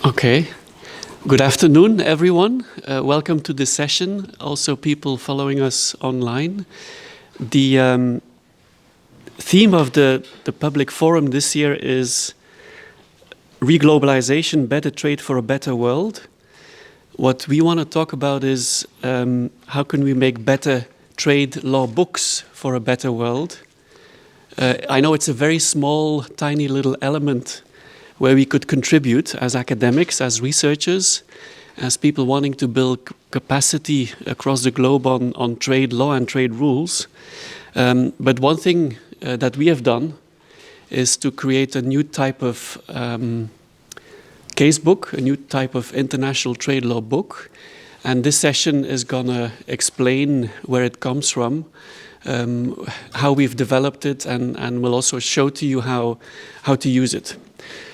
Okay. Good afternoon, everyone. Welcome to this session. Also, people following us online. The theme of the public forum this year is Reglobalization, Better Trade for a Better World. What we want to talk about is how can we make better trade law books for a better world. I know it's a very small, tiny little element where we could contribute as academics, as researchers, as people wanting to build capacity across the globe on trade law and trade rules. But one thing that we have done is to create a new type of casebook, a new type of international trade law book. And this session is going to explain where it comes from, how we've developed it, and we'll also show to you how to use it.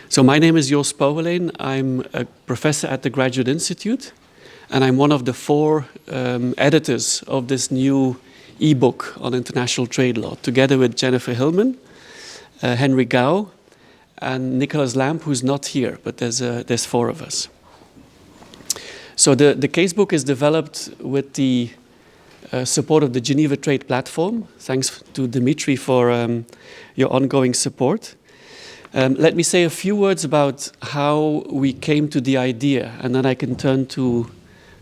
So my name is Pauwelyn. I'm a professor at the Graduate Institute, and I'm one of the 4 editors of this new e-book on international trade law, together with Jennifer Hillman, Henry Gao, and Nicholas Lamp, who's not here, but there's 4 of us. So the casebook is developed with the support of the Geneva Trade Platform. Thanks to Dimitri for your ongoing support. Let me say a few words about how we came to the idea, and then I can turn to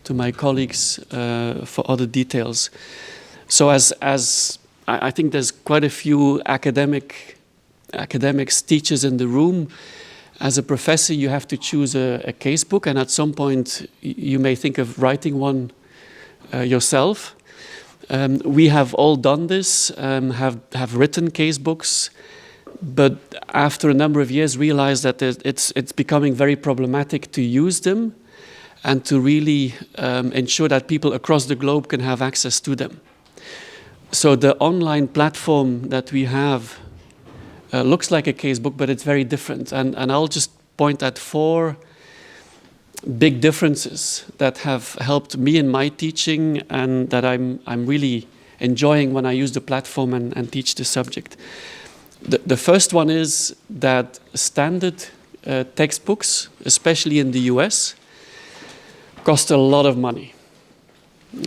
my colleagues for other details. So as I think there's quite a few academics, teachers in the room. As a professor, you have to choose a casebook, and at some point you may think of writing one yourself. We have all done this, have written casebooks, but after a number of years realized that it's becoming very problematic to use them and to really ensure that people across the globe can have access to them. So the online platform that we have looks like a casebook, but it's very different. And I'll just point at 4 big differences that have helped me in my teaching and that I'm really enjoying when I use the platform and teach the subject. The first one is that standard textbooks, especially in the US, cost a lot of money.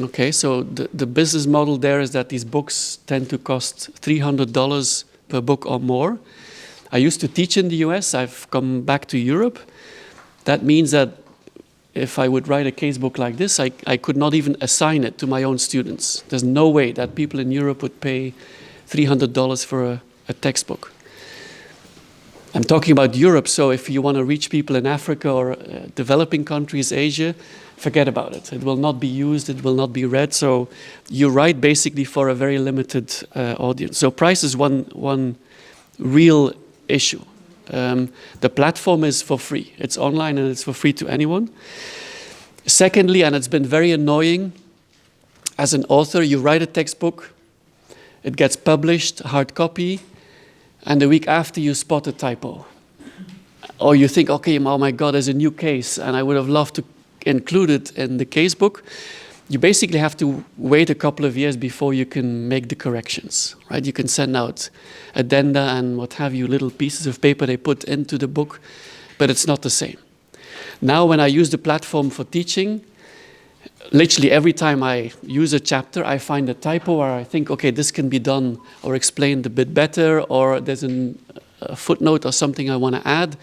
Okay, so the business model there is that these books tend to cost $300 per book or more. I used to teach in the US. I've come back to Europe. That means that if I would write a casebook like this, I could not even assign it to my own students. There's no way that people in Europe would pay $300 for a textbook. I'm talking about Europe, so if you want to reach people in Africa or developing countries, Asia, forget about it. It will not be used, it will not be read, so you write basically for a very limited audience. So price is one real issue. The platform is for free. It's online and it's for free to anyone. Secondly, and it's been very annoying, as an author, you write a textbook, it gets published, hard copy, and the week after you spot a typo. Or you think, okay, oh my God, there's a new case, and I would have loved to include it in the casebook. You basically have to wait a couple of years before you can make the corrections, right? You can send out addenda and what have you, little pieces of paper they put into the book, but it's not the same. Now when I use the platform for teaching, literally every time I use a chapter, I find a typo or I think, okay, this can be done or explained a bit better, or there's a footnote or something I want to add.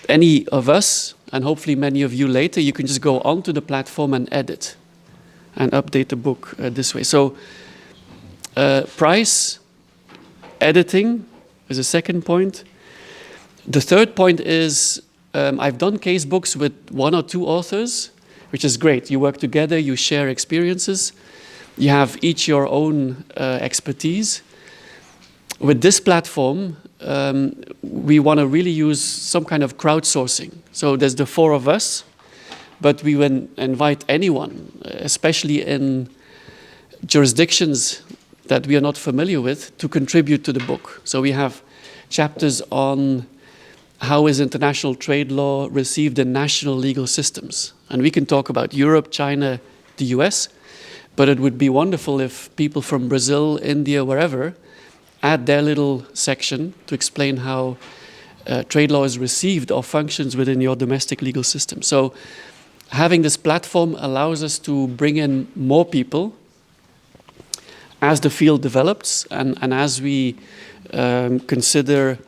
Any of us, and hopefully many of you later, you can just go onto the platform and edit and update the book this way. So price, editing is a second point. The third point is I've done casebooks with 1 or 2 authors, which is great. You work together, you share experiences, you have each your own expertise. With this platform, we want to really use some kind of crowdsourcing. So there's the 4 of us, but we will invite anyone, especially in jurisdictions that we are not familiar with, to contribute to the book. So we have chapters on how is international trade law received in national legal systems. And we can talk about Europe, China, the US, but it would be wonderful if people from Brazil, India, wherever, add their little section to explain how trade law is received or functions within your domestic legal system. So having this platform allows us to bring in more people as the field develops and as we consider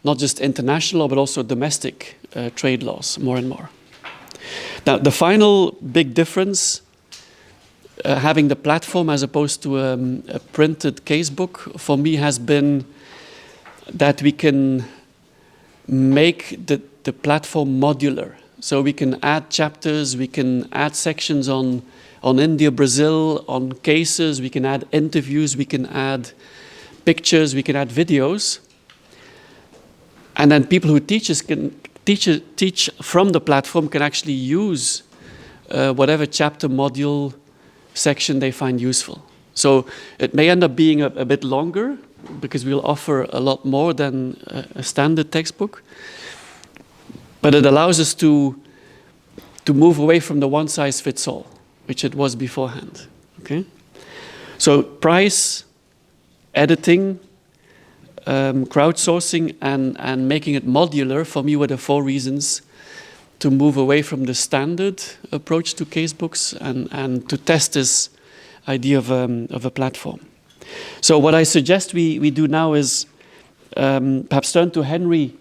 not just international but also domestic trade laws more and more. Now, the final big difference, having the platform as opposed to a printed casebook, for me has been that we can make the platform modular. So we can add chapters, we can add sections on India, Brazil, on cases, we can add interviews, we can add pictures, we can add videos. And then people who teach from the platform can actually use whatever chapter, module, section they find useful. So it may end up being a bit longer because we'll offer a lot more than a standard textbook. But it allows us to move away from the one-size-fits-all, which it was beforehand. Okay? So price, editing, crowdsourcing, and making it modular, for me, were the 4 reasons to move away from the standard approach to casebooks and to test this idea of a platform. So what I suggest we do now is perhaps turn to Henry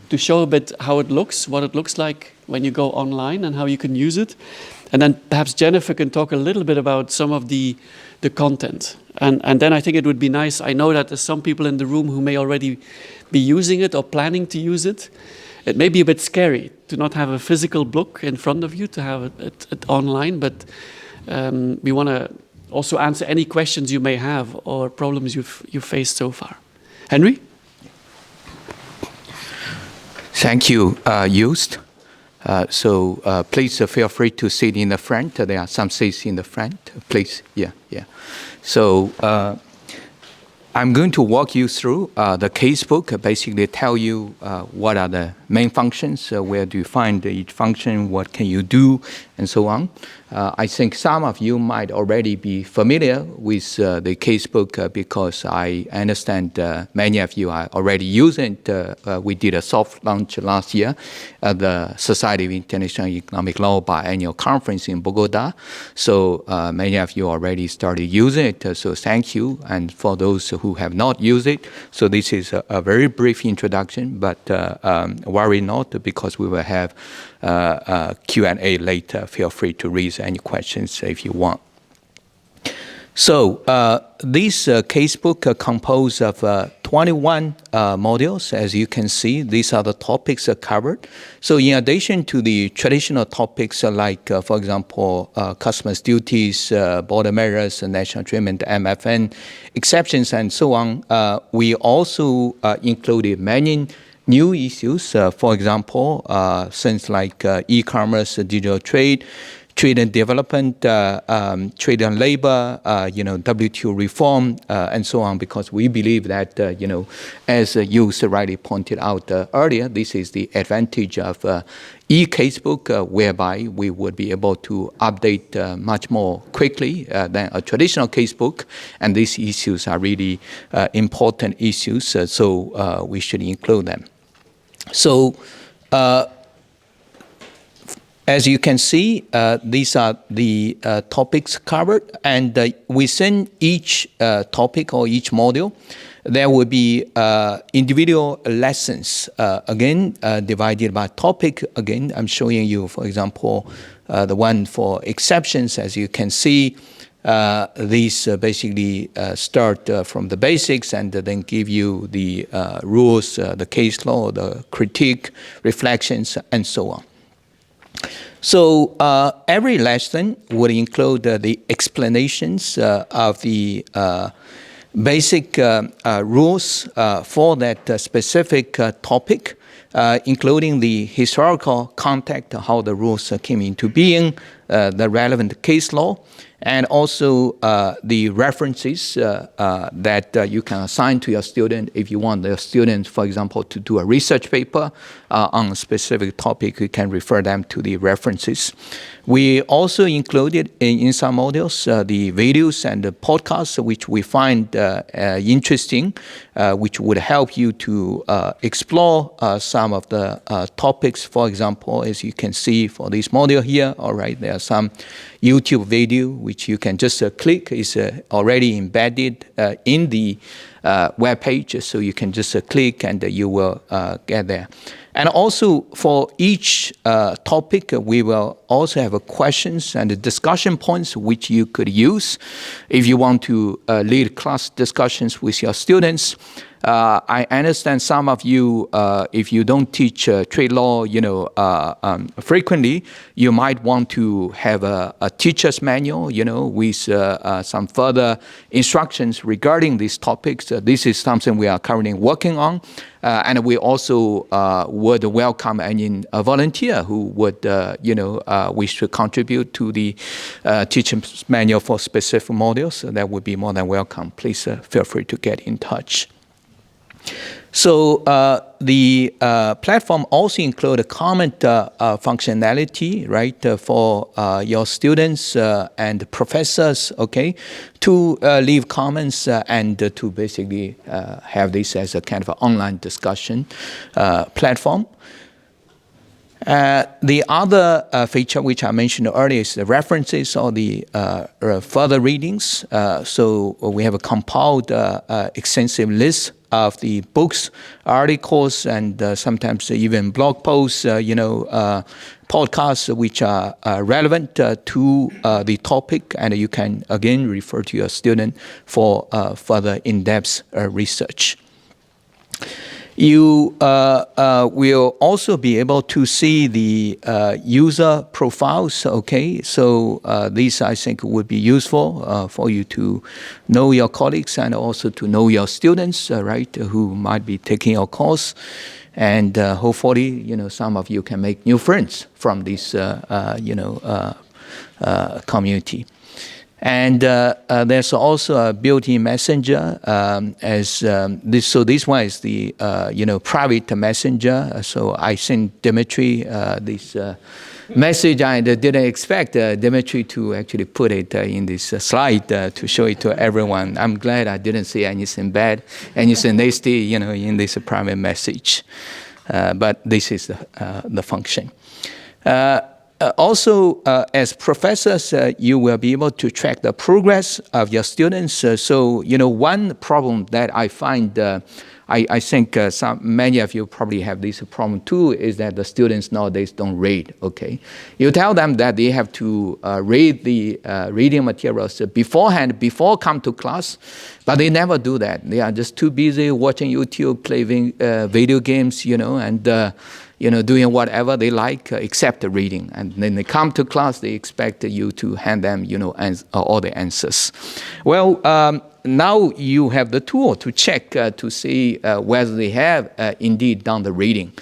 to show a bit how it looks, what it looks like when you go online and how you can use it. And then perhaps Jennifer can talk a little bit about some of the content. And then I think it would be nice, I know that there's some people in the room who may already be using it or planning to use it. It may be a bit scary to not have a physical book in front of you, to have it online, but we want to also answer any questions you may have or problems you've faced so far. Henry? Thank you, Joost. So please feel free to sit in the front. There are some seats in the front. Please, yeah. So I'm going to walk you through the casebook, basically tell you what are the main functions, where do you find each function, what can you do, and so on. I think some of you might already be familiar with the casebook because I understand many of you are already using it. We did a soft launch last year at the Society of International Economic Law biannual conference in Bogota. So many of you already started using it, so thank you. And for those who have not used it, so this is a very brief introduction, but worry not, because we will have Q&A later. Feel free to raise any questions if you want. So this casebook composed of 21 modules. As you can see, these are the topics covered. So in addition to the traditional topics like, for example, customs duties, border measures, national treatment, MFN, exceptions, and so on, we also included many new issues, for example, things like e-commerce, digital trade, trade and development, trade and labor, WTO reform, and so on, because we believe that, as you rightly pointed out earlier, this is the advantage of E-Casebook, whereby we would be able to update much more quickly than a traditional casebook, and these issues are really important issues, so we should include them. So, as you can see, these are the topics covered, and within each topic or each module, there will be individual lessons, again, divided by topic. Again, I'm showing you, for example, the one for exceptions. As you can see, these basically start from the basics and then give you the rules, the case law, the critique, reflections, and so on. So every lesson would include the explanations of the basic rules for that specific topic, including the historical context, how the rules came into being, the relevant case law, and also the references that you can assign to your student. If you want the student, for example, to do a research paper on a specific topic, you can refer them to the references. We also included in some modules the videos and the podcasts, which we find interesting, which would help you to explore some of the topics. For example, as you can see for this module here, all right, there are some YouTube video which you can just click. It's already embedded in the web page, so you can just click and you will get there. And also for each topic, we will also have questions and discussion points which you could use if you want to lead class discussions with your students. I understand some of you, if you don't teach trade law, frequently, you might want to have a teacher's manual, with some further instructions regarding these topics. This is something we are currently working on. And we also would welcome any volunteer who would, wish to contribute to the teacher's manual for specific modules. So that would be more than welcome. Please feel free to get in touch. So the platform also includes a comment functionality, right, for your students and professors, okay, to leave comments and to basically have this as a kind of an online discussion platform. The other feature which I mentioned earlier is the references or the further readings. So we have a compiled extensive list of the books, articles, and sometimes even blog posts, podcasts which are relevant to the topic, and you can again refer to your student for further in-depth research. You will also be able to see the user profiles, okay? So these, I think, would be useful for you to know your colleagues and also to know your students, right, who might be taking your course. And hopefully, some of you can make new friends from this, community. And there's also a built-in messenger this. So this one is the private messenger. So I sent Dimitri this message. I didn't expect Dimitri to actually put it in this slide to show it to everyone. I'm glad I didn't say anything bad, anything nasty, in this private message. But this is the function. Also, as professors, you will be able to track the progress of your students. So, one problem that I find, I think many of you probably have this problem too, is that the students nowadays don't read, okay? You tell them that they have to read the reading materials beforehand, before come to class, but they never do that. They are just too busy watching YouTube, playing video games, and doing whatever they like except reading. And then they come to class, they expect you to hand them, all the answers. Well, now you have the tool to check to see whether they have indeed done the reading.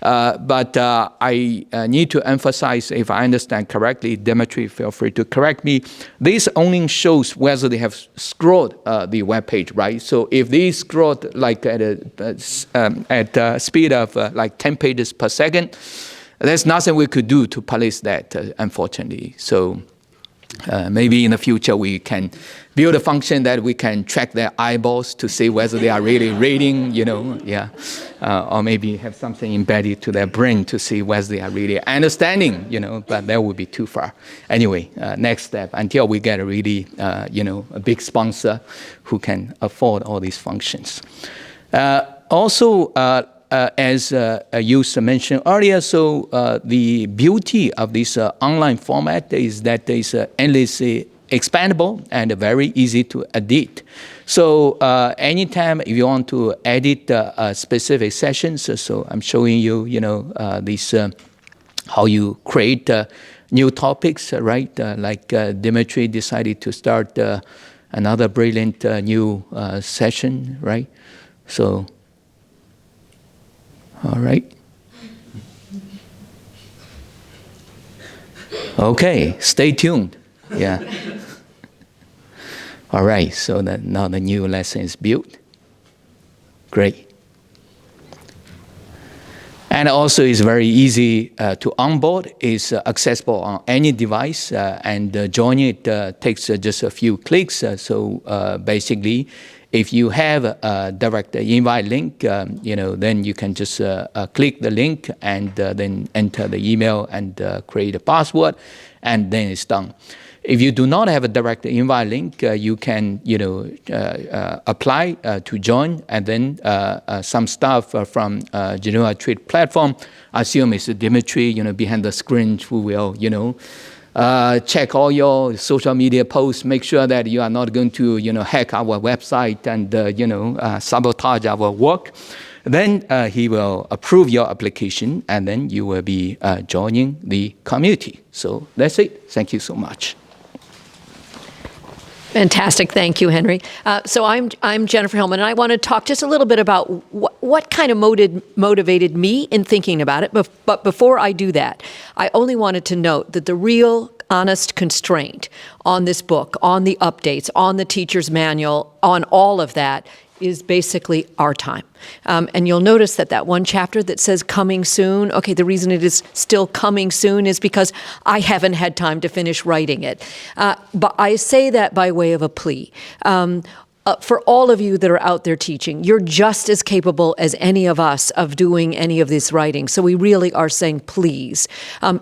But I need to emphasize, if I understand correctly, Dimitri, feel free to correct me, this only shows whether they have scrolled the web page, right? So if they scrolled like at a speed of like 10 pages per second, there's nothing we could do to police that, unfortunately. So maybe in the future we can build a function that we can track their eyeballs to see whether they are really reading, or maybe have something embedded to their brain to see whether they are really understanding, but that would be too far. Anyway, next step, until we get a really, a big sponsor who can afford all these functions. Also, as you mentioned earlier, so the beauty of this online format is that it's endlessly expandable and very easy to edit. So anytime if you want to edit specific sessions, so I'm showing you, this how you create new topics, right? Like Dimitri decided to start another brilliant new session, right? So, all right. Okay, stay tuned. Yeah. All right, so now the new lesson is built. Great. And also it's very easy to onboard. It's accessible on any device, and joining it takes just a few clicks. So basically, If you have a direct invite link, then you can just click the link and then enter the email and create a password, and then it's done. If you do not have a direct invite link, you can, apply to join, and then some staff from Geneva Trade Platform, I assume it's Dimitri, behind the screen, who will, check all your social media posts, make sure that you are not going to, hack our website and, sabotage our work. Then he will approve your application, and then you will be joining the community. So that's it. Thank you so much. Fantastic. Thank you, Henry. So I'm Jennifer Hillman, and I want to talk just a little bit about what kind of motivated me in thinking about it. But before I do that, I only wanted to note that the real honest constraint on this book, on the updates, on the teacher's manual, on all of that is basically our time. And you'll notice that one chapter that says coming soon, okay, the reason it is still coming soon is because I haven't had time to finish writing it. But I say that by way of a plea. For all of you that are out there teaching, you're just as capable as any of us of doing any of this writing. So we really are saying, please,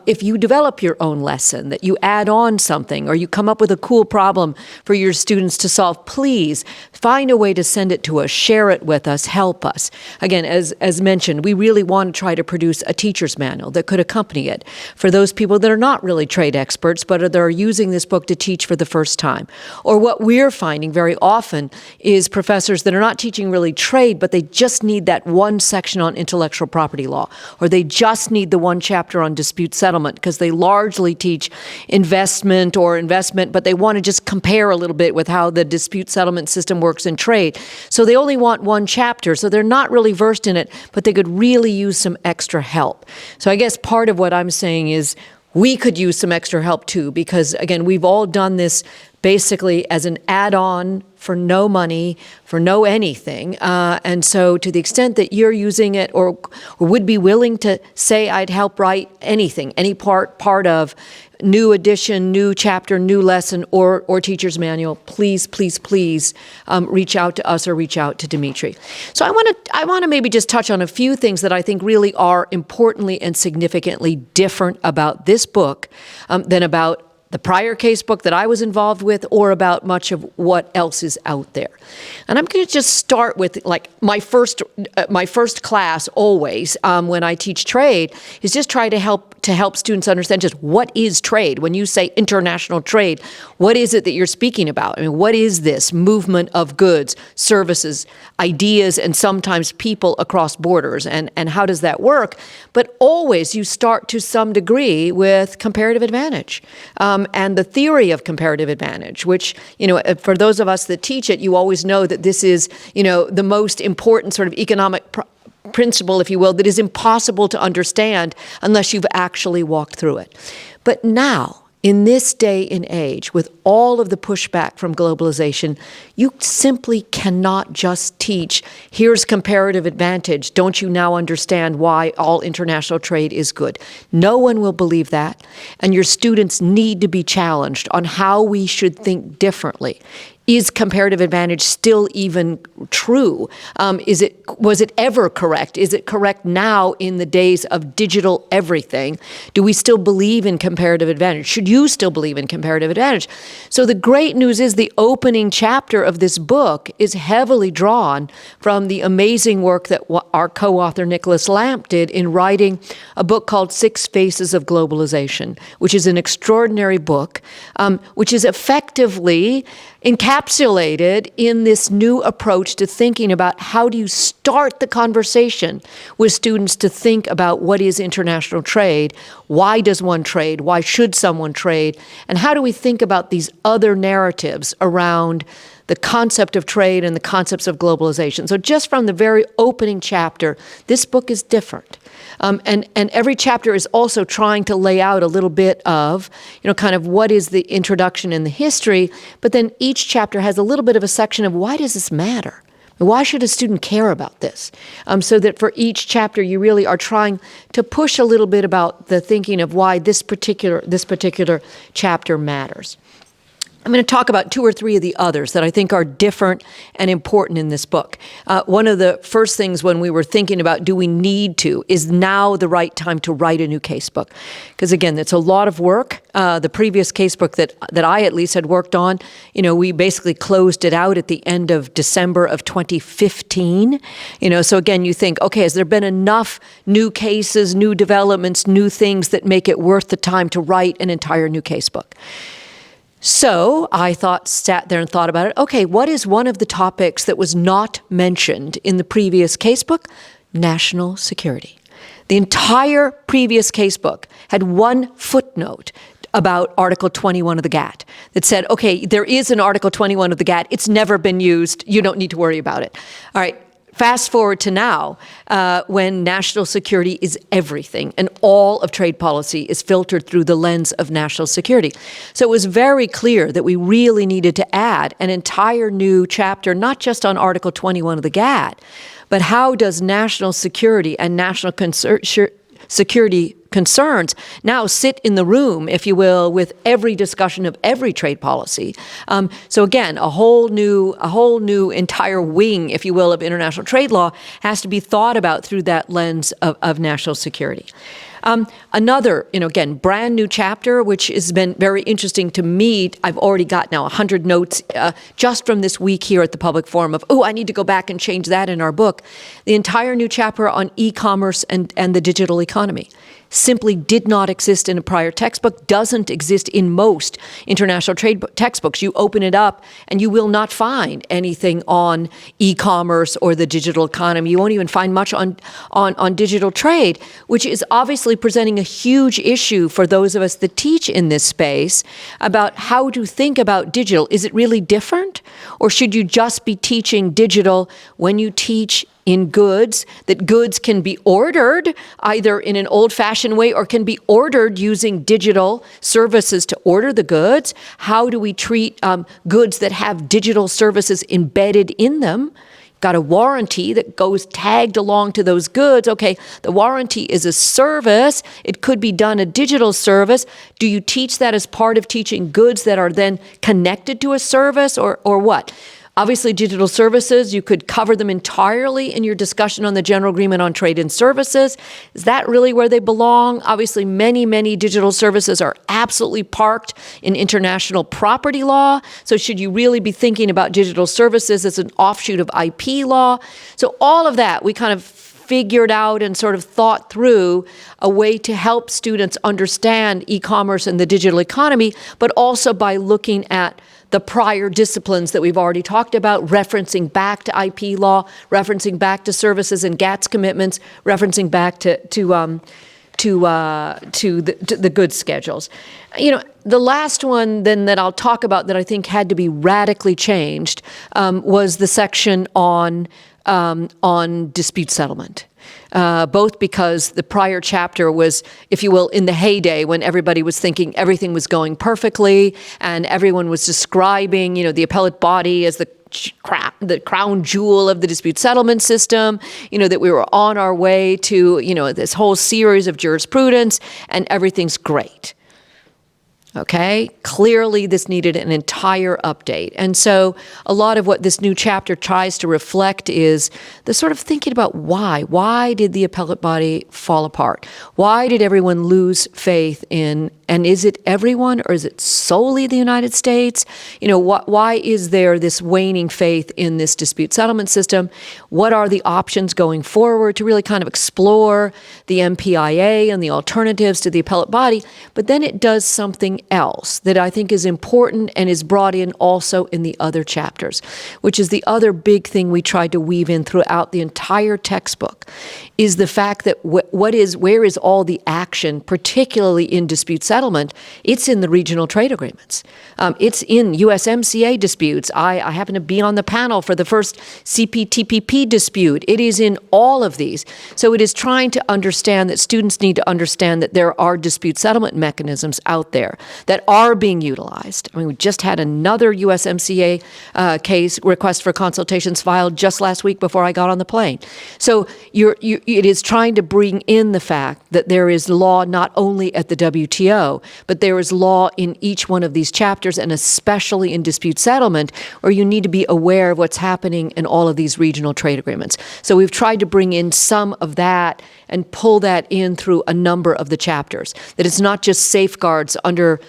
if you develop your own lesson, that you add on something, or you come up with a cool problem for your students to solve, please find a way to send it to us, share it with us, help us. Again, as mentioned, we really want to try to produce a teacher's manual that could accompany it for those people that are not really trade experts, but that are using this book to teach for the first time. Or what we're finding very often is professors that are not teaching really trade, but they just need that one section on intellectual property law, or they just need the one chapter on dispute settlement because they largely teach investment, but they want to just compare a little bit with how the dispute settlement system works in trade. So they only want one chapter, so they're not really versed in it, but they could really use some extra help. So I guess part of what I'm saying is we could use some extra help too, because again, we've all done this basically as an add-on for no money, for no anything. And so to the extent that you're using it or would be willing to say, I'd help write anything, any part of new edition, new chapter, new lesson, or teacher's manual, please, please, please reach out to us or reach out to Dimitri. So I want to maybe just touch on a few things that I think really are importantly and significantly different about this book than about the prior casebook that I was involved with, or about much of what else is out there. And I'm going to just start with like my first class always when I teach trade is just try to help students understand just what is trade. When you say international trade, what is it that you're speaking about? I mean, what is this movement of goods, services, ideas, and sometimes people across borders, and how does that work? But always you start to some degree with comparative advantage. And the theory of comparative advantage, which, for those of us that teach it, you always know that this is, the most important sort of economic principle, if you will, that is impossible to understand unless you've actually walked through it. But now, in this day and age, with all of the pushback from globalization, you simply cannot just teach, here's comparative advantage. Don't you now understand why all international trade is good? No one will believe that. And your students need to be challenged on how we should think differently. Is comparative advantage still even true? Was it ever correct? Is it correct now in the days of digital everything? Do we still believe in comparative advantage? Should you still believe in comparative advantage? So the great news is the opening chapter of this book is heavily drawn from the amazing work that our co-author Nicholas Lamp did in writing a book called 6 Faces of Globalization, which is an extraordinary book, which is effectively encapsulated in this new approach to thinking about how do you start the conversation with students to think about what is international trade, why does one trade, why should someone trade, and how do we think about these other narratives around the concept of trade and the concepts of globalization. So just from the very opening chapter, this book is different. And every chapter is also trying to lay out a little bit of, kind of what is the introduction and the history, but then each chapter has a little bit of a section of why does this matter? Why should a student care about this? So that for each chapter, you really are trying to push a little bit about the thinking of why this particular chapter matters. I'm going to talk about 2 or 3 of the others that I think are different and important in this book. One of the first things when we were thinking about do we need to, is now the right time to write a new casebook? Because again, it's a lot of work. The previous casebook that I at least had worked on, we basically closed it out at the end of December of 2015. So again, you think, okay, has there been enough new cases, new developments, new things that make it worth the time to write an entire new casebook? So I sat there and thought about it. Okay, what is one of the topics that was not mentioned in the previous casebook? National security. The entire previous casebook had one footnote about Article 21 of the GATT that said, okay, there is an Article 21 of the GATT. It's never been used. You don't need to worry about it. All right. Fast forward to now, when national security is everything and all of trade policy is filtered through the lens of national security. So it was very clear that we really needed to add an entire new chapter, not just on Article 21 of the GATT, but how does national security and national security concerns now sit in the room, if you will, with every discussion of every trade policy. So again, a whole new entire wing, if you will, of international trade law has to be thought about through that lens of national security. Another, again, brand new chapter, which has been very interesting to me. I've already got now 100 notes just from this week here at the Public Forum of, I need to go back and change that in our book. The entire new chapter on e-commerce and the digital economy simply did not exist in a prior textbook, doesn't exist in most international trade textbooks. You open it up and you will not find anything on e-commerce or the digital economy. You won't even find much on digital trade, which is obviously presenting a huge issue for those of us that teach in this space about how to think about digital. Is it really different? Or should you just be teaching digital when you teach in goods, that goods can be ordered either in an old-fashioned way or can be ordered using digital services to order the goods? How do we treat goods that have digital services embedded in them? Got a warranty that goes tagged along to those goods. Okay, the warranty is a service. It could be done a digital service. Do you teach that as part of teaching goods that are then connected to a service or what? Obviously, digital services, you could cover them entirely in your discussion on the General Agreement on Trade and Services. Is that really where they belong? Obviously, many, many digital services are absolutely parked in international property law. So should you really be thinking about digital services as an offshoot of IP law? So all of that, we kind of figured out and sort of thought through a way to help students understand e-commerce and the digital economy, but also by looking at the prior disciplines that we've already talked about, referencing back to IP law, referencing back to services and GATT's commitments, referencing back to the goods schedules. The last one then that I'll talk about that I think had to be radically changed was the section on dispute settlement. Both because the prior chapter was, if you will, in the heyday when everybody was thinking everything was going perfectly and everyone was describing, the appellate body as the crown jewel of the dispute settlement system, that we were on our way to, this whole series of jurisprudence and everything's great. Okay, clearly this needed an entire update. And so a lot of what this new chapter tries to reflect is the sort of thinking about why. Why did the appellate body fall apart? Why did everyone lose faith in, and is it everyone or is it solely the United States? Why is there this waning faith in this dispute settlement system? What are the options going forward to really kind of explore the MPIA and the alternatives to the appellate body? But then it does something else that I think is important and is brought in also in the other chapters, which is the other big thing we tried to weave in throughout the entire textbook, is the fact that where is all the action, particularly in dispute settlement? It's in the regional trade agreements. It's in USMCA disputes. I happen to be on the panel for the first CPTPP dispute. It is in all of these. So it is trying to understand that students need to understand that there are dispute settlement mechanisms out there that are being utilized. I mean, we just had another USMCA case request for consultations filed just last week before I got on the plane. So it is trying to bring in the fact that there is law not only at the WTO, go, but there is law in each one of these chapters, and especially in dispute settlement, where you need to be aware of what's happening in all of these regional trade agreements. So we've tried to bring in some of that and pull that in through a number of the chapters. That it's not just safeguards under,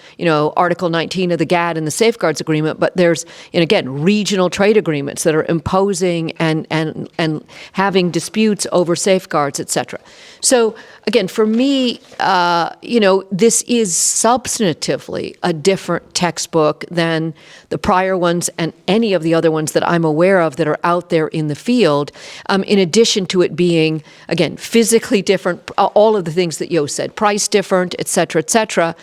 Article 19 of the GATT and the Safeguards Agreement, but there's, again, regional trade agreements that are imposing and having disputes over safeguards, et cetera. So again, for me, this is substantively a different textbook than the prior ones and any of the other ones that I'm aware of that are out there in the field, in addition to it being, again, physically different, all of the things that Yo said, price different, et cetera, et cetera.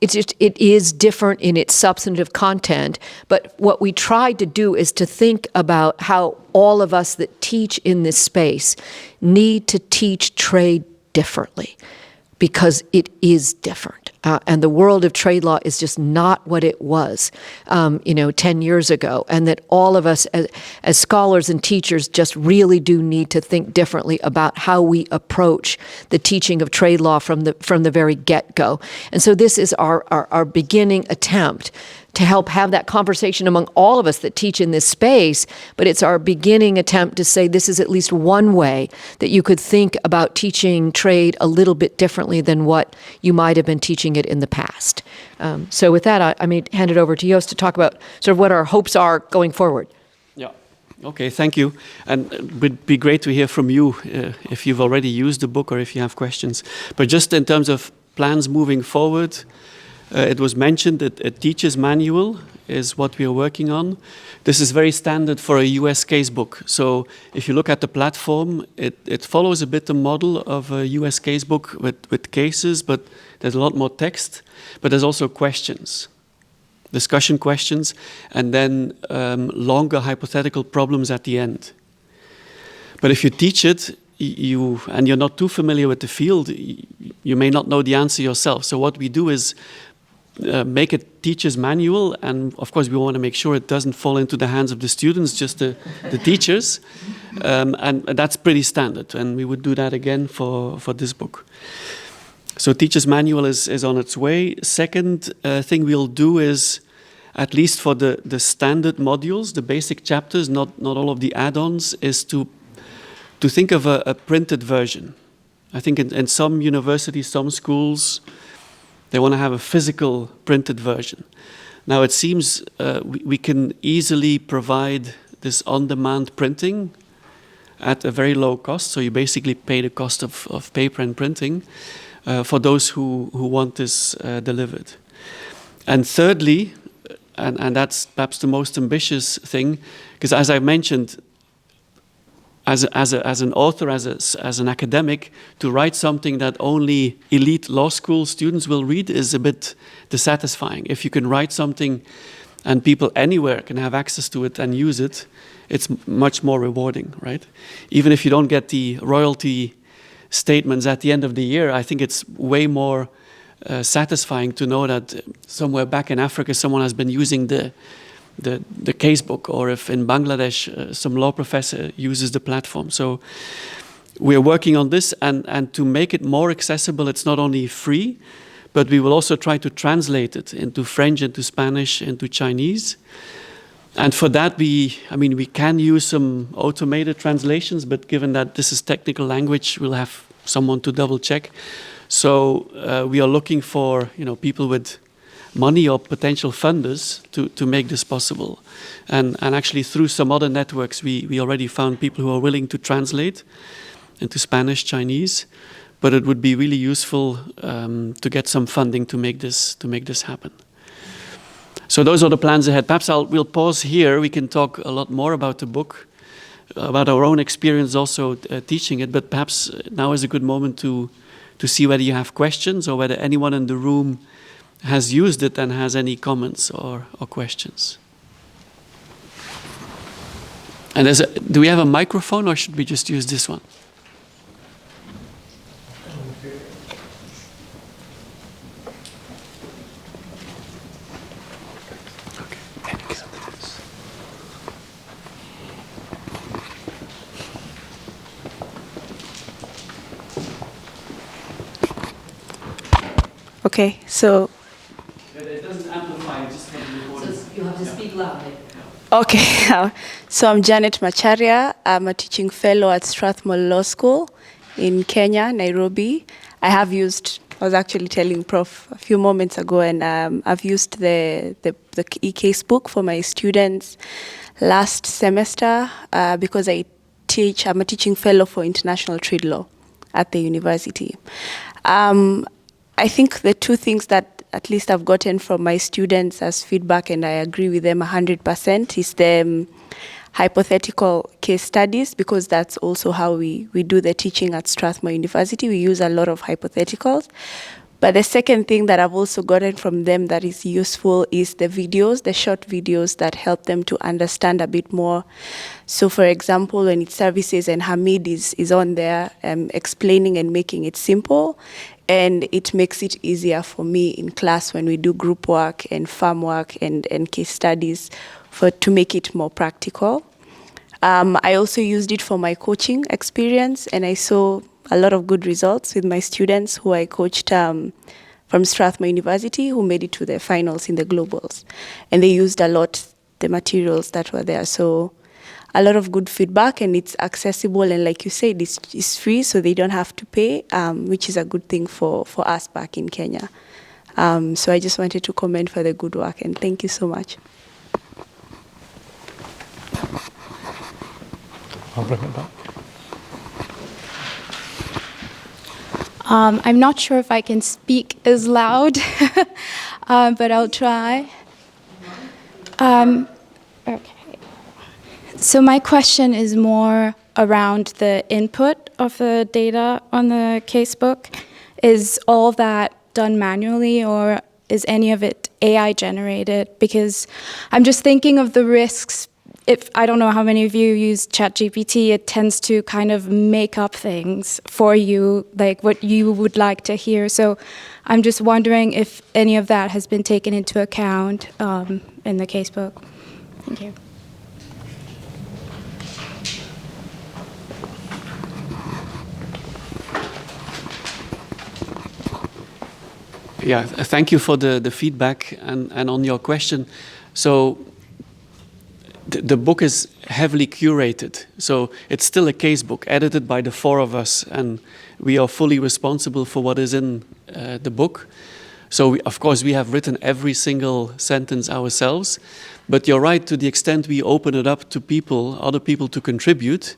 It is different in its substantive content, but what we tried to do is to think about how all of us that teach in this space need to teach trade differently, because it is different. And the world of trade law is just not what it was, 10 years ago. And that all of us as scholars and teachers just really do need to think differently about how we approach the teaching of trade law from the very get-go. And so this is our beginning attempt to help have that conversation among all of us that teach in this space, but it's our beginning attempt to say this is at least one way that you could think about teaching trade a little bit differently than what you might have been teaching it in the past. So with that, I may hand it over to Joost to talk about sort of what our hopes are going forward. Yeah. Okay, thank you. And it would be great to hear from you if you've already used the book or if you have questions. But just in terms of plans moving forward, it was mentioned that a teacher's manual is what we are working on. This is very standard for a US casebook. So if you look at the platform, it follows a bit the model of a US casebook with cases, but there's a lot more text. But there's also questions, discussion questions, and then longer hypothetical problems at the end. But if you teach it, and you're not too familiar with the field, you may not know the answer yourself. So what we do is make a teacher's manual, and of course we want to make sure it doesn't fall into the hands of the students, just the teachers, and that's pretty standard, and we would do that again for this book. So teacher's manual is on its way. Second thing we'll do is, at least for the standard modules, the basic chapters, not all of the add-ons, is to think of a printed version. I think in some universities, some schools, they want to have a physical printed version. Now it seems we can easily provide this on-demand printing at a very low cost. So you basically pay the cost of paper and printing for those who want this delivered. And thirdly, and that's perhaps the most ambitious thing, because as I mentioned, as an author, as an academic, to write something that only elite law school students will read is a bit dissatisfying. If you can write something and people anywhere can have access to it and use it, it's much more rewarding, right? Even if you don't get the royalty statements at the end of the year, I think it's way more satisfying to know that somewhere back in Africa someone has been using the casebook, or if in Bangladesh some law professor uses the platform. So we're working on this, and to make it more accessible, it's not only free, but we will also try to translate it into French, into Spanish, into Chinese. And for that, we can use some automated translations, but given that this is technical language, we'll have someone to double check. So we are looking for people with money or potential funders to make this possible. And actually through some other networks, we already found people who are willing to translate into Spanish, Chinese, but it would be really useful to get some funding to make this happen. So those are the plans ahead. Perhaps we'll pause here. We can talk a lot more about the book, about our own experience also teaching it, but perhaps now is a good moment to see whether you have questions or whether anyone in the room has used it and has any comments or questions. And do we have a microphone, or should we just use this one? Okay, so It doesn't amplify, just for the recording. You have to speak loudly. okay, so I'm Janet Macharia. I'm a teaching fellow at Strathmore Law School in Kenya, Nairobi. I was actually telling Prof a few moments ago, and I've used the E-Casebook for my students last semester because I'm a teaching fellow for international trade law at the university. I think the two things that at least I've gotten from my students as feedback, and I agree with them 100%, is the hypothetical case studies, because that's also how we do the teaching at Strathmore University. We use a lot of hypotheticals. But the second thing that I've also gotten from them that is useful is the videos, the short videos that help them to understand a bit more. So for example, when it's services and Hamid is on there explaining and making it simple, and it makes it easier for me in class when we do group work and farm work and case studies to make it more practical. I also used it for my coaching experience, and I saw a lot of good results with my students who I coached from Strathmore University, who made it to the finals in the globals. And they used a lot the materials that were there. So a lot of good feedback, and it's accessible, and like you said, it's free, so they don't have to pay, which is a good thing for us back in Kenya. So I just wanted to comment for the good work, and thank you so much. I'll bring it back. I'm not sure if I can speak as loud, but I'll try. Okay. So my question is more around the input of the data on the casebook. Is all of that done manually, or is any of it AI generated? Because I'm just thinking of the risks. I don't know how many of you use ChatGPT, it tends to kind of make up things for you, like what you would like to hear. So I'm just wondering if any of that has been taken into account in the casebook. Thank you. Yeah, thank you for the feedback and on your question. So the book is heavily curated, so it's still a casebook edited by the four of us, and we are fully responsible for what is in the book. So of course we have written every single sentence ourselves, but you're right, to the extent we open it up to people, other people to contribute.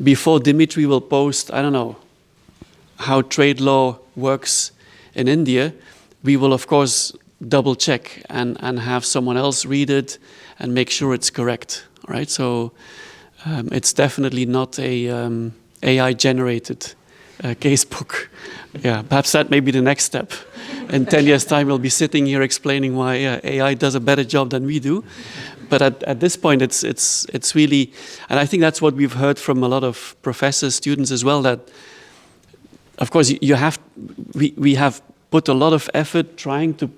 Before Dimitri will post, I don't know, how trade law works in India, we will of course double check and have someone else read it and make sure it's correct, right? So it's definitely not a AI generated casebook. Yeah, perhaps that may be the next step. In 10 years time we'll be sitting here explaining why AI does a better job than we do. But at this point it's really, and I think that's what we've heard from a lot of professors, students as well, that of course we have put a lot of effort trying to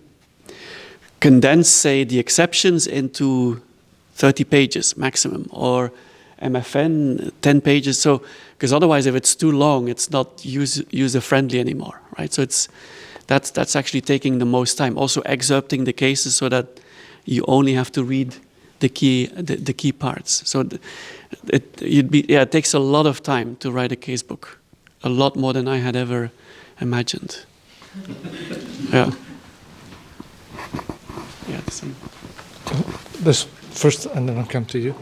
condense, say, the exceptions into 30 pages maximum, or MFN 10 pages. So, because otherwise, if it's too long, it's not user friendly anymore, right? So that's actually taking the most time. Also, excerpting the cases so that you only have to read the key parts. So it takes a lot of time to write a casebook, a lot more than I had ever imagined. Yeah. Yeah, the same. This first, and then I'll come to you.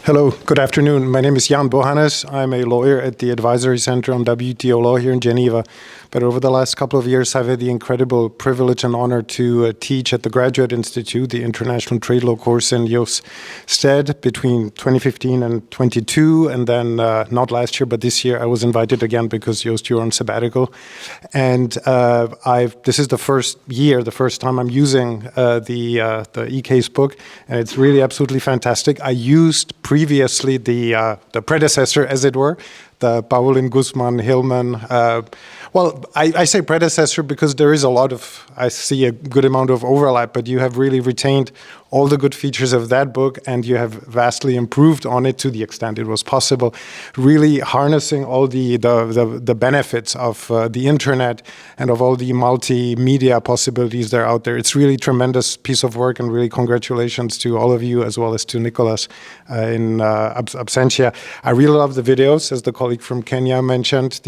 Hello, good afternoon. My name is Jan Bohannes. I'm a lawyer at the Advisory Center on WTO Law here in Geneva. But over the last couple of years, I've had the incredible privilege and honor to teach at the Graduate Institute, the International Trade Law course in Jos Stede between 2015 and 22. And then not last year, but this year, I was invited again because Joost, you're on sabbatical. And this is the first time I'm using the E-Casebook, and it's really absolutely fantastic. I used previously the predecessor, as it were, the Pauwelyn, Guzman, Hillman. Well, I say predecessor because there is I see a good amount of overlap, but you have really retained all the good features of that book, and you have vastly improved on it to the extent it was possible, really harnessing all the benefits of the internet and of all the multimedia possibilities that are out there. It's really tremendous piece of work, and really congratulations to all of you, as well as to Nicholas in absentia. I really love the videos, as the colleague from Kenya mentioned.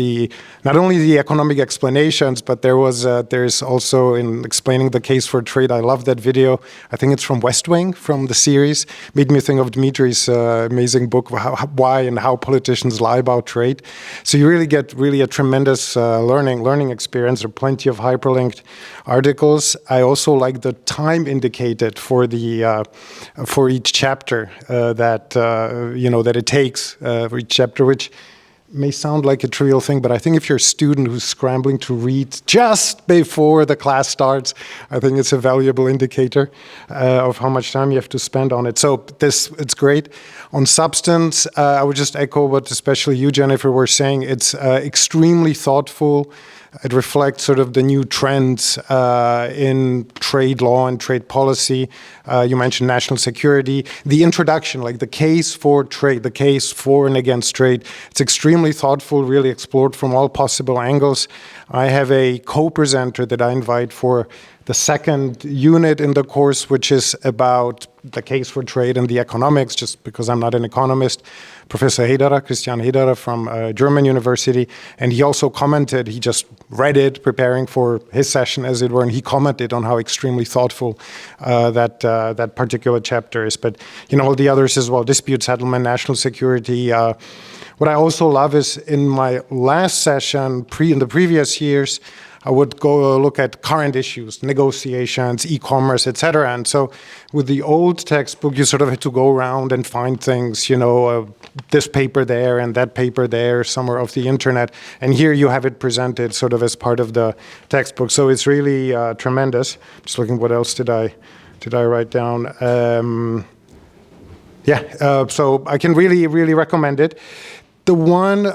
Not only the economic explanations, but there's also in explaining the case for trade. I love that video. I think it's from West Wing, from the series. Made me think of Dimitri's amazing book, Why and How Politicians Lie About Trade. So you really get a tremendous learning experience. There are plenty of hyperlinked articles. I also like the time indicated for each chapter that it takes for each chapter, which may sound like a trivial thing, but I think if you're a student who's scrambling to read just before the class starts, I think it's a valuable indicator of how much time you have to spend on it. So it's great. On substance, I would just echo what especially you, Jennifer, were saying. It's extremely thoughtful. It reflects sort of the new trends in trade law and trade policy. You mentioned national security. The introduction, like the case for trade, the case for and against trade, it's extremely thoughtful, really explored from all possible angles. I have a co-presenter that I invite for the second unit in the course, which is about the case for trade and the economics, just because I'm not an economist, Professor Christian Hederer from German University. And he also commented, he just read it, preparing for his session, as it were, and he commented on how extremely thoughtful that particular chapter is. But, all the others as well, dispute settlement, national security. What I also love is in my last session, in the previous years, I would go look at current issues, negotiations, e-commerce, etc. And so with the old textbook, you sort of had to go around and find things, this paper there and that paper there, somewhere off the internet. And here you have it presented sort of as part of the textbook. So it's really tremendous. Just looking, what else did I write down? So I can really, really recommend it. The one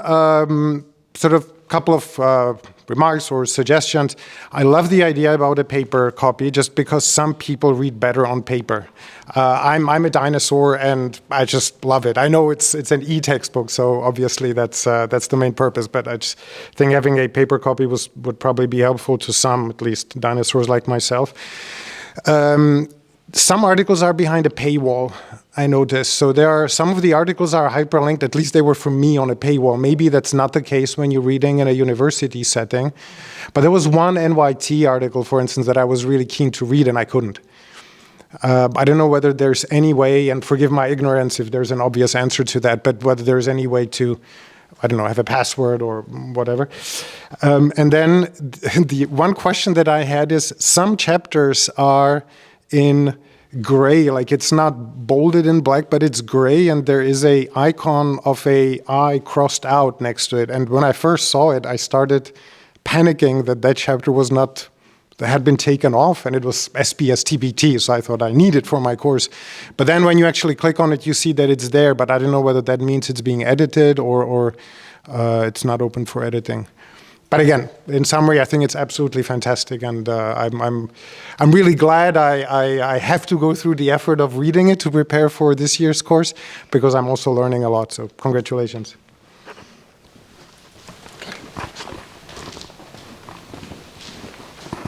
sort of couple of remarks or suggestions. I love the idea about a paper copy, just because some people read better on paper. I'm a dinosaur, and I just love it. I know it's an e-textbook, so obviously that's the main purpose. But I just think having a paper copy would probably be helpful to some, at least dinosaurs like myself. Some articles are behind a paywall, I noticed. So some of the articles are hyperlinked, at least they were for me on a paywall. Maybe that's not the case when you're reading in a university setting. But there was one NYT article, for instance, that I was really keen to read and I couldn't. I don't know whether there's any way, and forgive my ignorance if there's an obvious answer to that, but whether there's any way to, have a password or whatever. And then the one question that I had is, some chapters are in gray, like it's not bolded in black, but it's gray, and there is a icon of a eye crossed out next to it. And when I first saw it, I started panicking that chapter had been taken off, and it was SBS TBT, so I thought I need it for my course. But then when you actually click on it, you see that it's there, but I don't know whether that means it's being edited or it's not open for editing. But again, in summary, I think it's absolutely fantastic, and I'm really glad I have to go through the effort of reading it to prepare for this year's course, because I'm also learning a lot. So congratulations.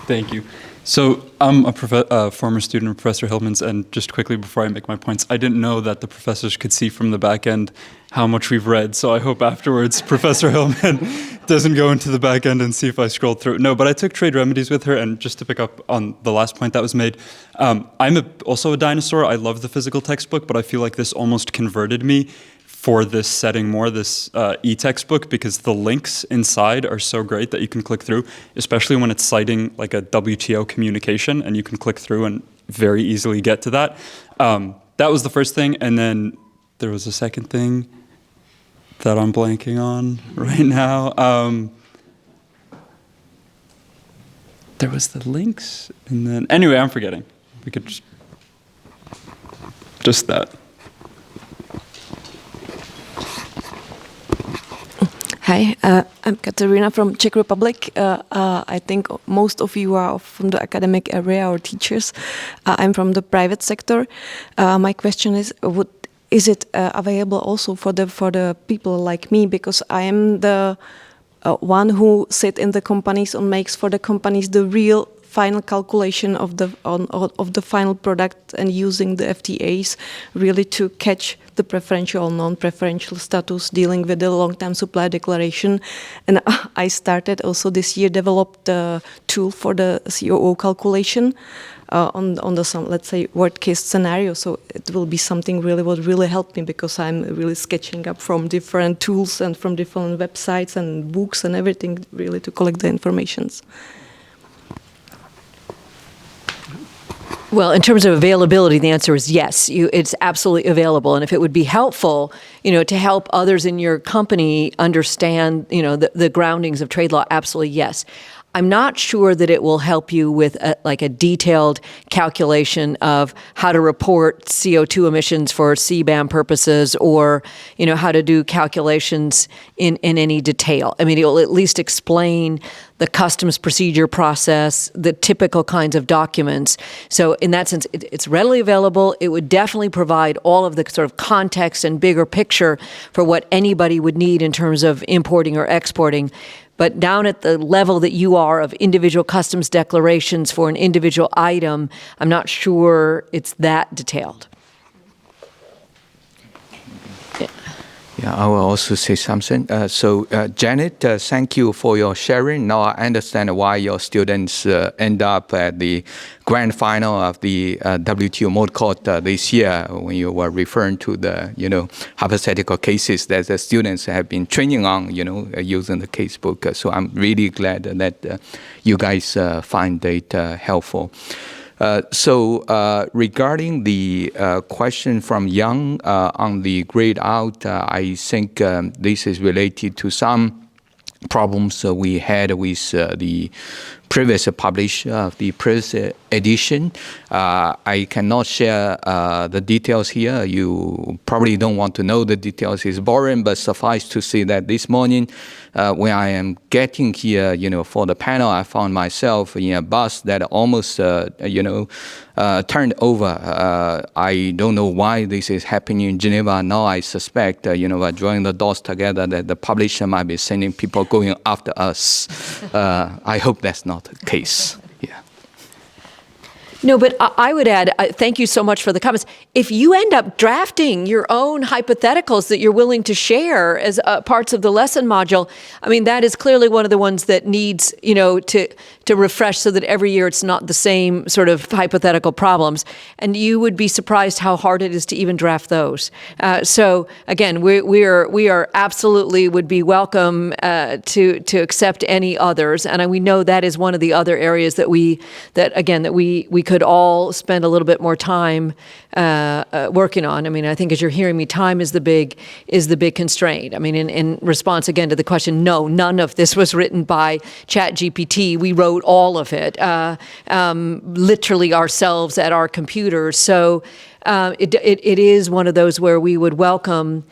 Thank you. So I'm a former student of Professor Hillman's, and just quickly before I make my points, I didn't know that the professors could see from the back end how much we've read, so I hope afterwards Professor Hillman doesn't go into the back end and see if I scrolled through. No, but I took trade remedies with her, and just to pick up on the last point that was made, I'm also a dinosaur. I love the physical textbook, but I feel like this almost converted me for this setting more, this e-textbook, because the links inside are so great that you can click through, especially when it's citing like a WTO communication, and you can click through and very easily get to that. That was the first thing, and then there was a second thing that I'm blanking on right now. There was the links, and then, anyway, I'm forgetting. We could just that. Hi, I'm Katerina from Czech Republic. I think most of you are from the academic area or teachers. I'm from the private sector. My question is it available also for the people like me? Because I am the one who sit in the companies and makes for the companies the real final calculation of the final product and using the FTAs really to catch the preferential, non-preferential status, dealing with the long-term supply declaration. And I started also this year, developed a tool for the COO calculation on the some, let's say, worst case scenario. So it will be something really would really help me, because I'm really sketching up from different tools and from different websites and books and everything really to collect the informations. Well, in terms of availability, the answer is yes. It's absolutely available, and if it would be helpful, to help others in your company understand, the groundings of trade law, absolutely yes. I'm not sure that it will help you with a detailed calculation of how to report CO2 emissions for CBAM purposes, or how to do calculations in any detail. I mean, it will at least explain the customs procedure process, the typical kinds of documents. So in that sense, it's readily available. It would definitely provide all of the sort of context and bigger picture for what anybody would need in terms of importing or exporting. But down at the level that you are of individual customs declarations for an individual item, I'm not sure it's that detailed. Yeah, I will also say something. Janet, thank you for your sharing. Now I understand why your students end up at the grand final of the WTO Mode Court this year, when you were referring to the, hypothetical cases that the students have been training on, using the casebook. So I'm really glad that you guys find it helpful. Regarding the question from Young on the grade out, I think this is related to some problems we had with the previous publish of the press edition. I cannot share the details here. You probably don't want to know the details. It's boring, but suffice to say that this morning, when I am getting here, for the panel, I found myself in a bus that almost, turned over. I don't know why this is happening in Geneva. Now I suspect, by drawing the dots together, that the publisher might be sending people going after us. I hope that's not the case. Yeah. No, but I would add, thank you so much for the comments. If you end up drafting your own hypotheticals that you're willing to share as parts of the lesson module, I mean, that is clearly one of the ones that needs, to refresh, so that every year it's not the same sort of hypothetical problems. And you would be surprised how hard it is to even draft those. So again, we are absolutely would be welcome to accept any others. And we know that is one of the other areas that we could all spend a little bit more time working on. I mean, I think as you're hearing me, time is the big constraint. I mean, in response again to the question, no, none of this was written by ChatGPT. We wrote all of it, literally ourselves at our computers. So it is one of those where we would welcome.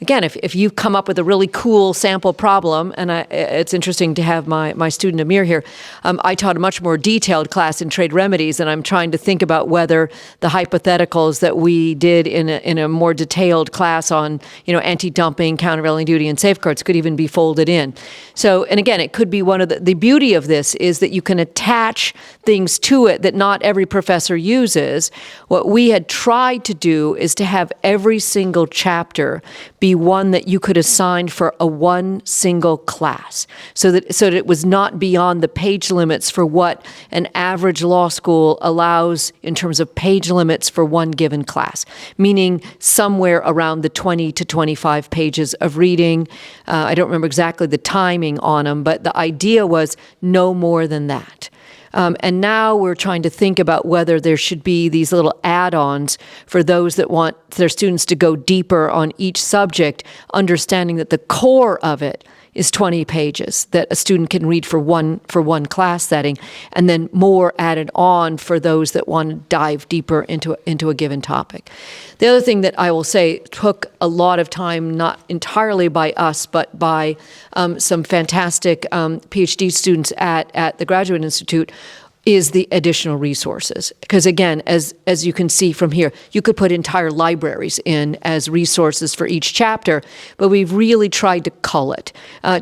Again, if you've come up with a really cool sample problem, and it's interesting to have my student Amir here, I taught a much more detailed class in trade remedies, and I'm trying to think about whether the hypotheticals that we did in a more detailed class on, anti-dumping, countervailing duty, and safeguards could even be folded in. So, and again, it could be one of the beauty of this is that you can attach things to it that not every professor uses. What we had tried to do is to have every single chapter be one that you could assign for one single class, so that it was not beyond the page limits for what an average law school allows in terms of page limits for one given class, meaning somewhere around the 20 to 25 pages of reading. I don't remember exactly the timing on them, but the idea was no more than that. And now we're trying to think about whether there should be these little add-ons for those that want their students to go deeper on each subject, understanding that the core of it is 20 pages that a student can read for one class setting, and then more added on for those that want to dive deeper into a given topic. The other thing that I will say took a lot of time, not entirely by us, but by some fantastic PhD students at the Graduate Institute, is the additional resources. Because again, as you can see from here, you could put entire libraries in as resources for each chapter, but we've really tried to cull it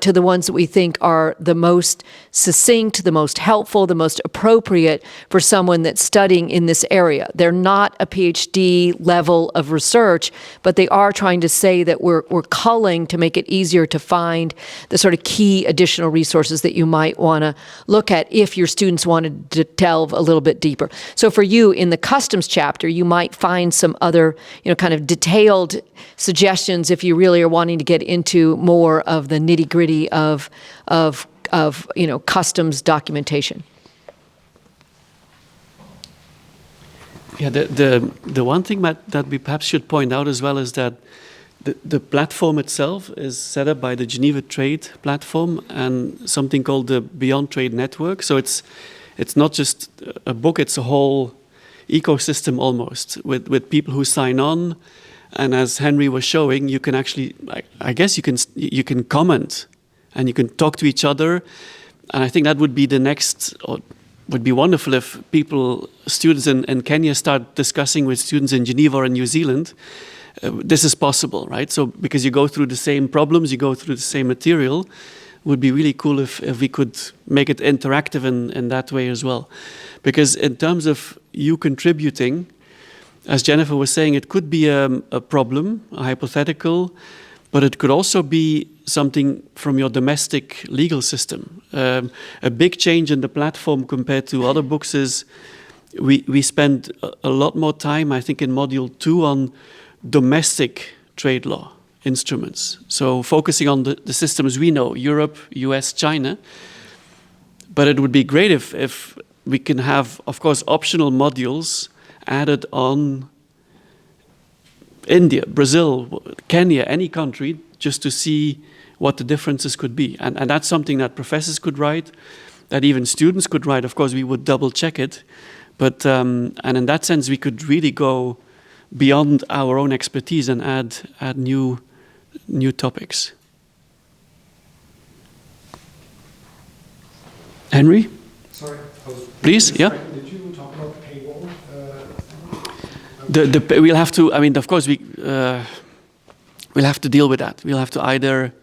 to the ones that we think are the most succinct, the most helpful, the most appropriate for someone that's studying in this area. They're not a PhD level of research, but they are trying to say that we're culling to make it easier to find the sort of key additional resources that you might want to look at if your students wanted to delve a little bit deeper. So for you, in the customs chapter, you might find some other, kind of detailed suggestions if you really are wanting to get into more of the nitty-gritty of customs documentation. Yeah, the one thing that we perhaps should point out as well is that the platform itself is set up by the Geneva Trade Platform and something called the Beyond Trade Network. So it's not just a book, it's a whole ecosystem almost with people who sign on. And as Henry was showing, you can actually, I guess you can comment and you can talk to each other. And I think that would be the next, or would be wonderful if students in Kenya start discussing with students in Geneva or in New Zealand. This is possible, right? So because you go through the same problems, you go through the same material, would be really cool if we could make it interactive in that way as well. Because in terms of you contributing, as Jennifer was saying, it could be a problem, a hypothetical, but it could also be something from your domestic legal system. A big change in the platform compared to other books is we spend a lot more time, I think in Module 2, on domestic trade law instruments. So focusing on the systems we know, Europe, US, China. But it would be great if we can have, of course, optional modules added on India, Brazil, Kenya, any country, just to see what the differences could be. And that's something that professors could write, that even students could write. Of course, we would double check it. But and in that sense, we could really go beyond our own expertise and add new topics. Henry? Sorry. Please, yeah? Did you talk about paywall? We'll have to, I mean, of course, we'll have to deal with that. We'll have to either...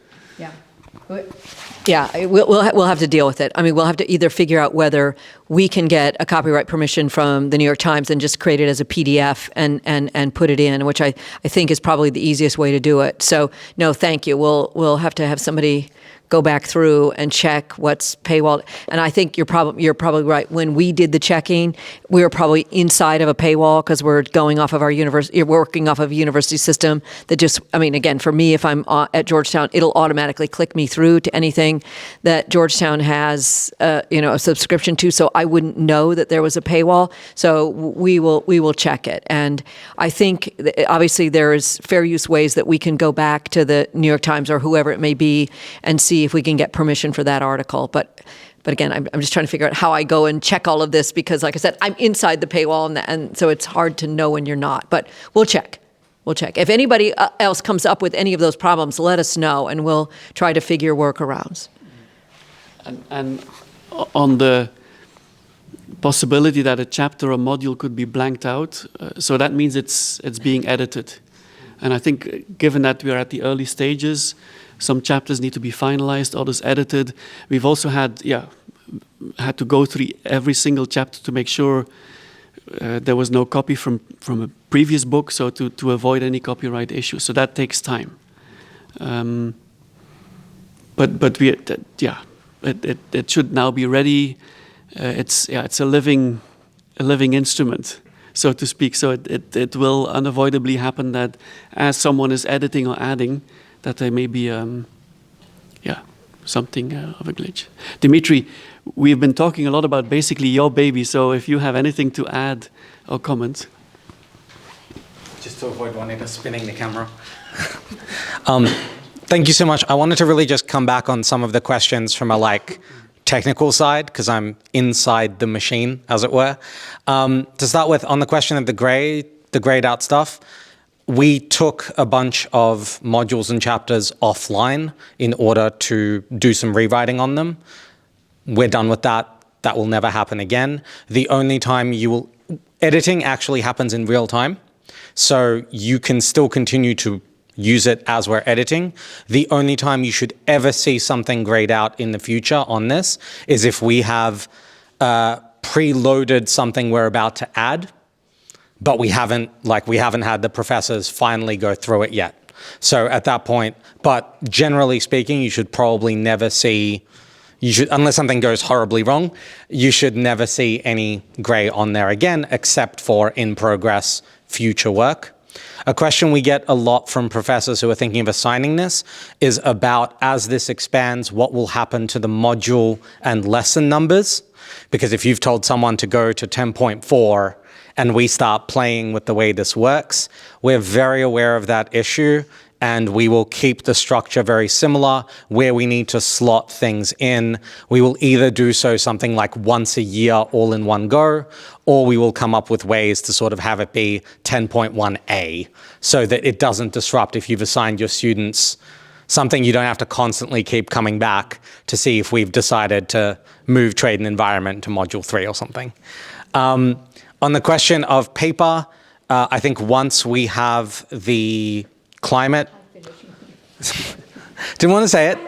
Yeah, we'll have to deal with it. I mean, we'll have to either figure out whether we can get a copyright permission from the New York Times and just create it as a PDF and put it in, which I think is probably the easiest way to do it. So no, thank you. We'll have to have somebody go back through and check what's paywall. And I think you're probably right. When we did the checking, we were probably inside of a paywall because we're going off of our university, working off of a university system that just, I mean, again, for me, if I'm at Georgetown, it'll automatically click me through to anything that Georgetown has, a subscription to. So I wouldn't know that there was a paywall. So we will check it. And I think obviously there is fair use ways that we can go back to the New York Times or whoever it may be and see if we can get permission for that article. But again, I'm just trying to figure out how I go and check all of this because, like I said, I'm inside the paywall, and so it's hard to know when you're not. But we'll check. We'll check. If anybody else comes up with any of those problems, let us know, and we'll try to figure workarounds. And on the possibility that a chapter or module could be blanked out, so that means it's being edited. And I think given that we are at the early stages, some chapters need to be finalized, others edited. We've also had to go through every single chapter to make sure there was no copy from a previous book, so to avoid any copyright issues. So that takes time. But it should now be ready. It's a living instrument, so to speak. So it will unavoidably happen that as someone is editing or adding, that there may be something of a glitch. Dimitri, we've been talking a lot about basically your baby, so if you have anything to add or comment. Just to avoid Juanita spinning the camera. Thank you so much. I wanted to really just come back on some of the questions from a technical side, because I'm inside the machine, as it were. To start with, on the question of the grayed out stuff, we took a bunch of modules and chapters offline in order to do some rewriting on them. We're done with that. That will never happen again. The only time editing actually happens in real time. So you can still continue to use it as we're editing. The only time you should ever see something grayed out in the future on this is if we have preloaded something we're about to add, but we haven't had the professors finally go through it yet. So at that point, but generally speaking, you should probably never see, unless something goes horribly wrong, you should never see any gray on there again, except for in progress future work. A question we get a lot from professors who are thinking of assigning this is about, as this expands, what will happen to the module and lesson numbers? Because if you've told someone to go to 10.4 and we start playing with the way this works, we're very aware of that issue, and we will keep the structure very similar. Where we need to slot things in, we will either do something like once a year all in one go, or we will come up with ways to sort of have it be 10.1a, so that it doesn't disrupt. If you've assigned your students something, you don't have to constantly keep coming back to see if we've decided to move trade and environment to module 3 or something. On the question of paper, I think once we have the climate, didn't want to say it.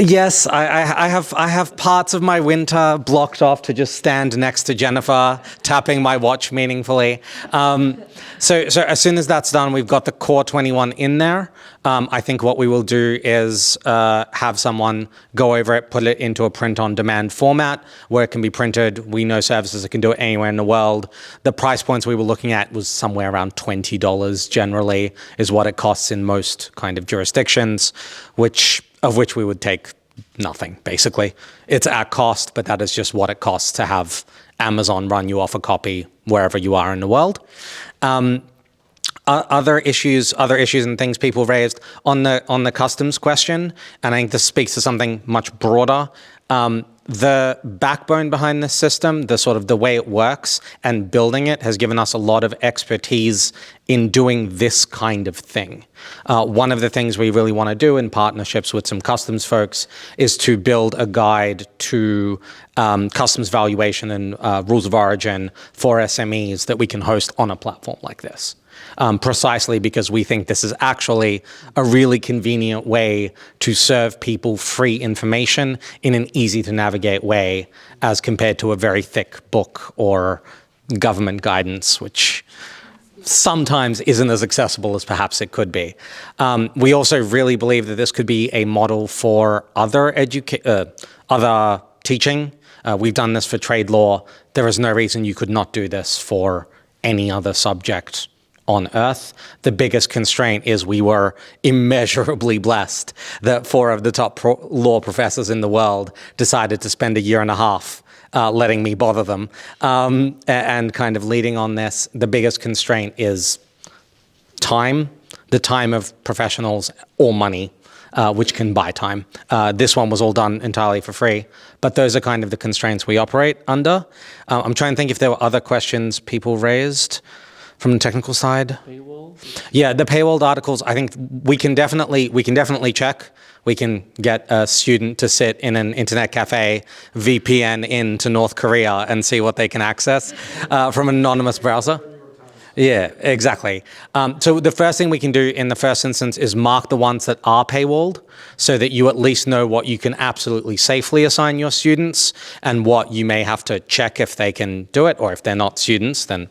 Yes, I have parts of my winter blocked off to just stand next to Jennifer, tapping my watch meaningfully. So as soon as that's done, we've got the Core 21 in there. I think what we will do is have someone go over it, put it into a print-on-demand format where it can be printed. We know services that can do it anywhere in the world. The price points we were looking at was somewhere around $20 generally is what it costs in most kind of jurisdictions, of which we would take nothing, basically. It's at cost, but that is just what it costs to have Amazon run you off a copy wherever you are in the world. Other issues and things people raised on the customs question, and I think this speaks to something much broader. The backbone behind this system, the way it works and building it, has given us a lot of expertise in doing this kind of thing. One of the things we really want to do in partnerships with some customs folks is to build a guide to customs valuation and rules of origin for SMEs that we can host on a platform like this. Precisely because we think this is actually a really convenient way to serve people free information in an easy to navigate way as compared to a very thick book or government guidance, which sometimes isn't as accessible as perhaps it could be. We also really believe that this could be a model for other teaching. We've done this for trade law. There is no reason you could not do this for any other subject on earth. The biggest constraint is we were immeasurably blessed that 4 of the top law professors in the world decided to spend a year and a half letting me bother them and kind of leading on this. The biggest constraint is time, the time of professionals or money, which can buy time. This one was all done entirely for free, but those are kind of the constraints we operate under. I'm trying to think if there were other questions people raised from the technical side. Paywall? Yeah, the paywalled articles, I think we can definitely check. We can get a student to sit in an internet cafe, VPN into North Korea and see what they can access from an anonymous browser. Yeah, exactly. So the first thing we can do in the first instance is mark the ones that are paywalled so that you at least know what you can absolutely safely assign your students and what you may have to check if they can do it, or if they're not students, then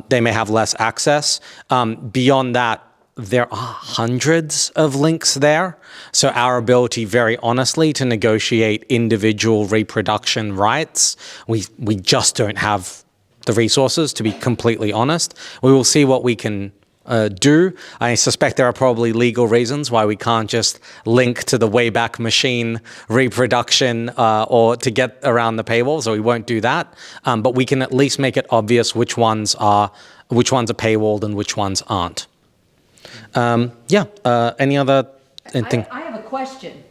they may have less access. Beyond that, there are hundreds of links there. So our ability, very honestly, to negotiate individual reproduction rights, we just don't have the resources, to be completely honest. We will see what we can do. I suspect there are probably legal reasons why we can't just link to the Wayback Machine reproduction or to get around the paywall, so we won't do that. But we can at least make it obvious which ones are paywalled and which ones aren't. Any other thing? I have a question.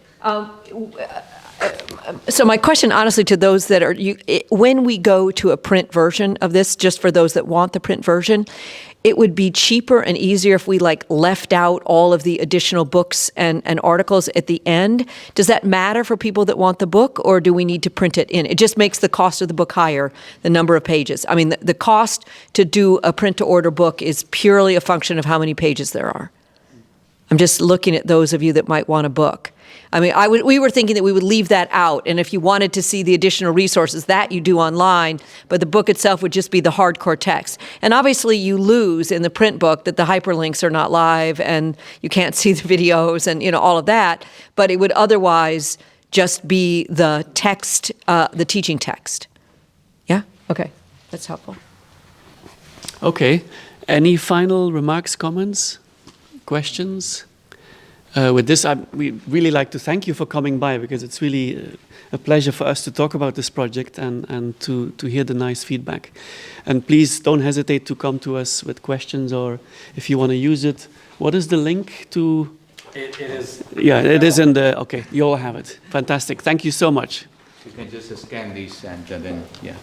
So my question, honestly, to those that are, when we go to a print version of this, just for those that want the print version, it would be cheaper and easier if we left out all of the additional books and articles at the end. Does that matter for people that want the book, or do we need to print it in? It just makes the cost of the book higher, the number of pages. I mean, the cost to do a print-to-order book is purely a function of how many pages there are. I'm just looking at those of you that might want a book. I mean, we were thinking that we would leave that out, and if you wanted to see the additional resources, that you do online, but the book itself would just be the hardcore text. And obviously you lose in the print book that the hyperlinks are not live and you can't see the videos and all of that, but it would otherwise just be the text, the teaching text. Yeah? Okay. That's helpful. Okay. Any final remarks, comments, questions? With this, we really like to thank you for coming by, because it's really a pleasure for us to talk about this project and to hear the nice feedback. And please don't hesitate to come to us with questions, or if you want to use it. What is the link to? It is. Yeah, it is in the, okay, you all have it. Fantastic. Thank you so much. You can just scan this and then, yeah.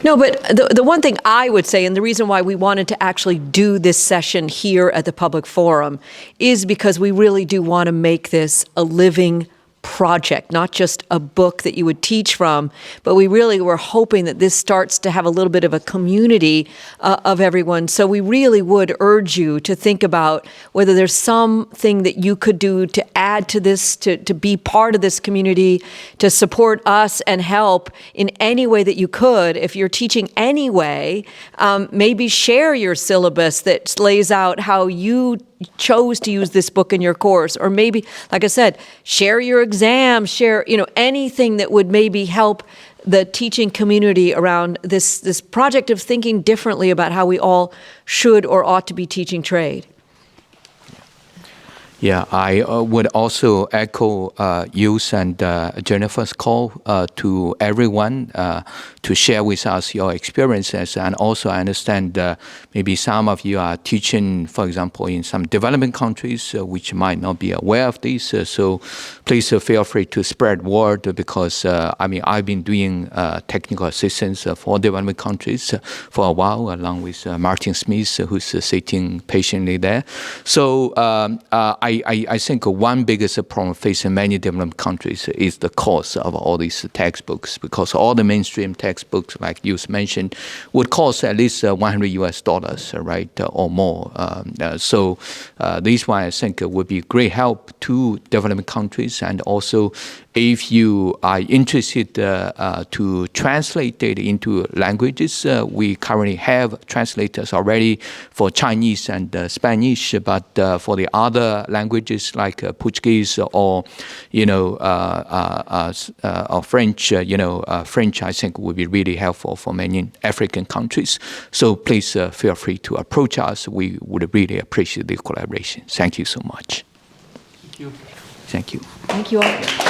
No, but the one thing I would say, and the reason why we wanted to actually do this session here at the public forum, is because we really do want to make this a living project, not just a book that you would teach from, but we really were hoping that this starts to have a little bit of a community of everyone. So we really would urge you to think about whether there's something that you could do to add to this, to be part of this community, to support us and help in any way that you could. If you're teaching anyway, maybe share your syllabus that lays out how you chose to use this book in your course, or maybe, like I said, share your exam, share, anything that would maybe help the teaching community around this project of thinking differently about how we all should or ought to be teaching trade. Yeah, I would also echo Yu's and Jennifer's call to everyone to share with us your experiences. And also I understand maybe some of you are teaching, for example, in some developing countries which might not be aware of this. So please feel free to spread word, because I've been doing technical assistance for developing countries for a while, along with Martin Smith, who's sitting patiently there. So I think one biggest problem facing many developed countries is the cost of all these textbooks, because all the mainstream textbooks, like you mentioned, would cost at least $100, right, or more. So this one I think would be great help to developing countries. And also, if you are interested to translate it into languages, we currently have translators already for Chinese and Spanish, but for the other languages like Portuguese or or French, French I think would be really helpful for many African countries. So please feel free to approach us. We would really appreciate the collaboration. Thank you so much. Thank you. Thank you. Thank you all.